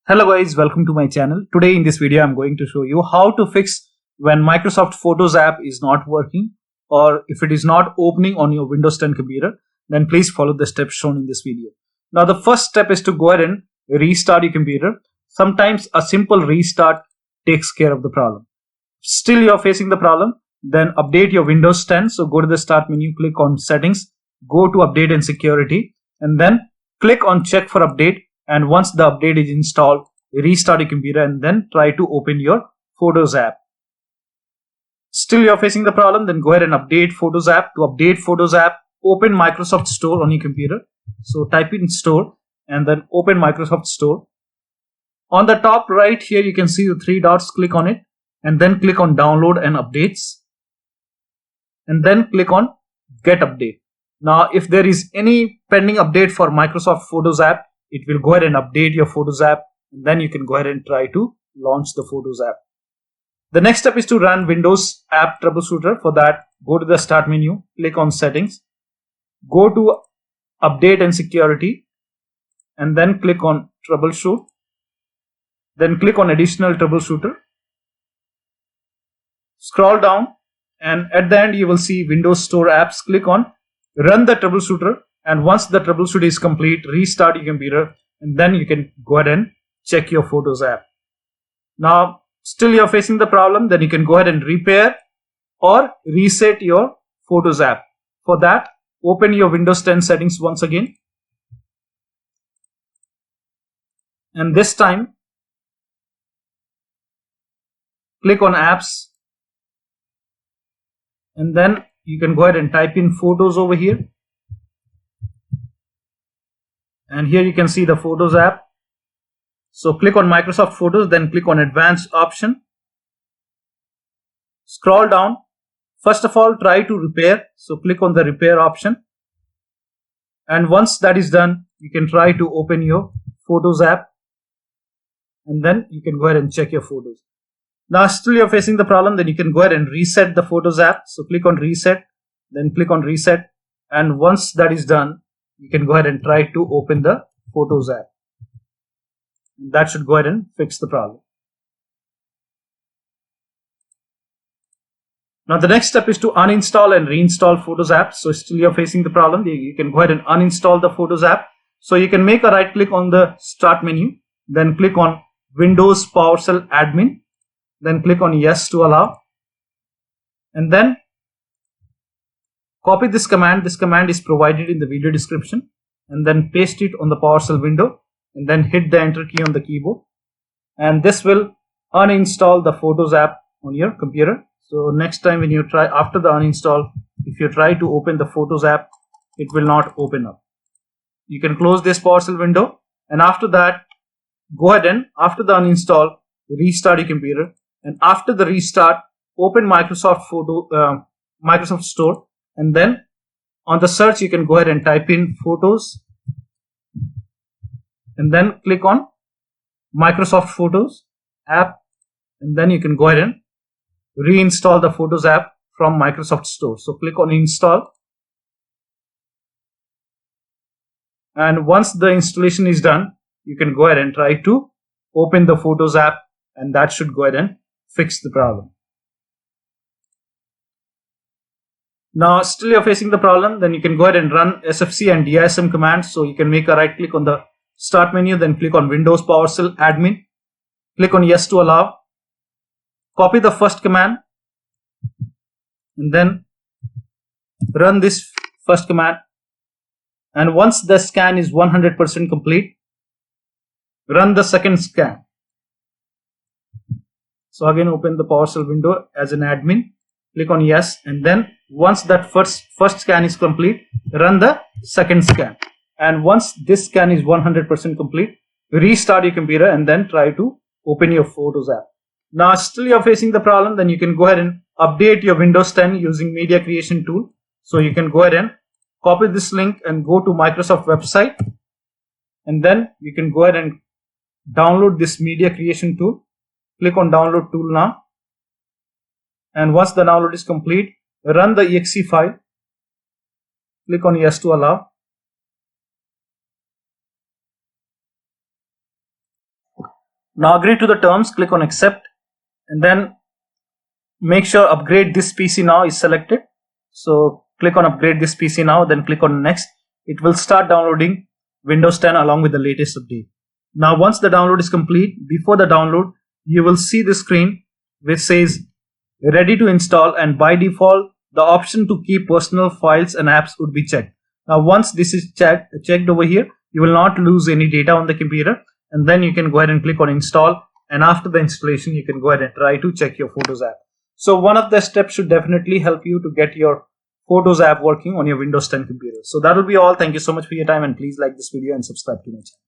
Hello guys, welcome to my channel. Today in this video I'm going to show you how to fix when Microsoft Photos app is not working or if it is not opening on your Windows 10 computer. Then please follow the steps shown in this video. Now the first step is to go ahead and restart your computer. Sometimes a simple restart takes care of the problem. Still you're facing the problem, then update your Windows 10. So go to the start menu, click on settings, go to update and security, and then click on check for update. And once the update is installed, restart your computer and then try to open your Photos app. Still you're facing the problem, then go ahead and update Photos app. To update Photos app, open Microsoft Store on your computer. So type in Store and then open Microsoft Store. On the top right here you can see the three dots, click on it and then click on Download and Updates. And then click on Get Update. Now if there is any pending update for Microsoft Photos app, it will go ahead and update your Photos app, and then you can go ahead and try to launch the Photos app. The next step is to run Windows App Troubleshooter. For that, go to the start menu, click on settings, go to update and security, and then click on troubleshoot. Then click on additional troubleshooter. Scroll down and at the end you will see Windows Store apps. Click on run the troubleshooter. And once the troubleshoot is complete, restart your computer and then you can go ahead and check your Photos app. Now, still you're facing the problem, then you can go ahead and repair or reset your Photos app. For that, open your Windows 10 settings once again. And this time, click on apps. And then you can go ahead and type in Photos over here. And here you can see the Photos app. So click on Microsoft Photos, then click on Advanced option. Scroll down. First of all, try to repair. So click on the repair option. And once that is done, you can try to open your Photos app. And then you can go ahead and check your photos. Now still you're facing the problem, then you can go ahead and reset the Photos app. So click on Reset, then click on Reset. And once that is done, you can go ahead and try to open the Photos app. That should go ahead and fix the problem. Now the next step is to uninstall and reinstall Photos app. So still you're facing the problem, you can go ahead and uninstall the Photos app. So you can make a right click on the start menu, then click on Windows PowerShell Admin, then click on Yes to allow, and then copy this command. This command is provided in the video description, and then paste it on the PowerShell window and then hit the enter key on the keyboard, and this will uninstall the Photos app on your computer. So next time when you try, after the uninstall, if you try to open the Photos app, it will not open up. You can close this PowerShell window, and after that, go ahead and after the uninstall, restart your computer, and after the restart, open Microsoft Store. And then on the search, you can go ahead and type in Photos and then click on Microsoft Photos app. And then you can go ahead and reinstall the Photos app from Microsoft Store. So click on Install. And once the installation is done, you can go ahead and try to open the Photos app, and that should go ahead and fix the problem. Now still you're facing the problem, then you can go ahead and run SFC and DISM commands. So you can make a right click on the start menu, then click on Windows PowerShell Admin, click on Yes to allow, copy the first command and then run this first command. And once the scan is 100% complete, run the second scan. So again, open the PowerShell window as an admin, click on Yes, and then once that first scan is complete, run the second scan. And once this scan is 100% complete, restart your computer and then try to open your Photos app. Now still you're facing the problem, then you can go ahead and update your Windows 10 using media creation tool. So you can go ahead and copy this link and go to Microsoft website, and then you can go ahead and download this media creation tool. Click on download tool now, and once the download is complete, run the exe file, click on Yes to allow, Now agree to the terms, click on accept, and then make sure upgrade this PC now is selected. So click on upgrade this PC now, then click on next. It will start downloading Windows 10 along with the latest update. Now once the download is complete, before the download you will see the screen which says ready to install, and by default the option to keep personal files and apps would be checked. Now once this is checked over here, you will not lose any data on the computer, and then you can go ahead and click on install, and after the installation you can go ahead and try to check your Photos app. So one of the steps should definitely help you to get your Photos app working on your Windows 10 computer. So that will be all. Thank you so much for your time, and please like this video and subscribe to my channel.